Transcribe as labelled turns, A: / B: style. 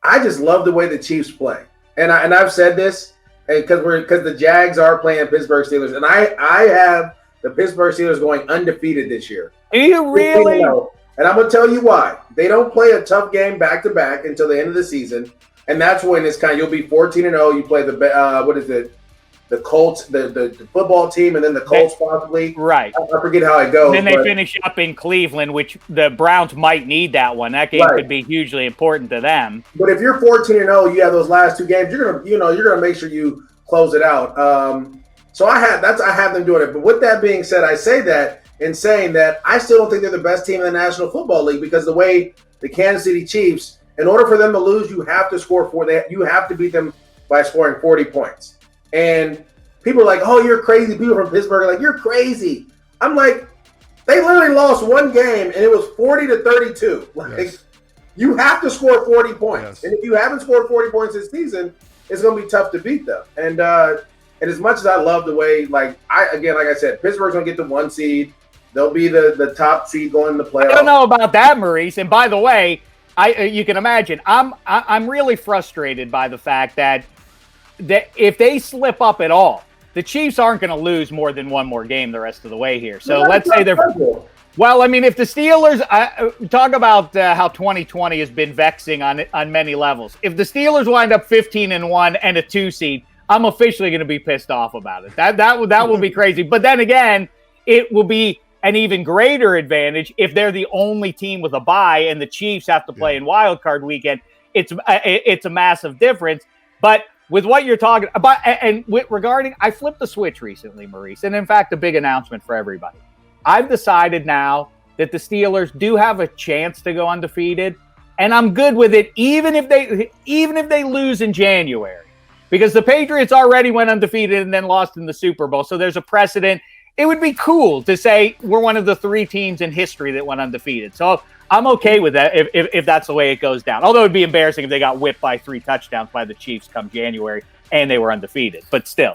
A: I just love the way the Chiefs play, and I've said this because the Jags are playing Pittsburgh Steelers, and I have the Pittsburgh Steelers going undefeated this year.
B: Do you really?
A: And I'm gonna tell you why. They don't play a tough game back to back until the end of the season, and that's when it's you'll be 14-0. You play the Colts, the football team, and then the Colts possibly.
B: Right.
A: I forget how it goes.
B: Then they finish up in Cleveland, which the Browns might need that one. That game could be hugely important to them.
A: But if you're 14-0, you have those last two games. You're gonna make sure you close it out. So I have them doing it. But with that being said, I say that in saying that I still don't think they're the best team in the National Football League because the way the Kansas City Chiefs, in order for them to lose, you have to score you have to beat them by scoring 40 points. And people are like, oh, you're crazy. People from Pittsburgh are like, you're crazy. I'm like, they literally lost one game, and it was 40-32. Like, you have to score 40 points. Yes. And if you haven't scored 40 points this season, it's going to be tough to beat them. And as much as I love the way, like I said, Pittsburgh's going to get the 1 seed. They'll be the top seed going in the playoffs.
B: I don't know about that, Maurice. And by the way, you can imagine, I'm really frustrated by the fact that if they slip up at all, the Chiefs aren't going to lose more than one more game the rest of the way here. So let's say they're – well, I mean, if the Steelers talk about how 2020 has been vexing on many levels. If the Steelers wind up 15-1 and a 2 seed, I'm officially going to be pissed off about it. That will be crazy. But then again, it will be an even greater advantage if they're the only team with a bye and the Chiefs have to play in Wild Card Weekend. It's a massive difference. But with what you're talking about, regarding, I flipped the switch recently, Maurice, and in fact, a big announcement for everybody. I've decided now that the Steelers do have a chance to go undefeated, and I'm good with it, even if they lose in January, because the Patriots already went undefeated and then lost in the Super Bowl, so there's a precedent. It would be cool to say we're one of the 3 teams in history that went undefeated. So I'm okay with that if that's the way it goes down. Although it would be embarrassing if they got whipped by 3 touchdowns by the Chiefs come January and they were undefeated. But still.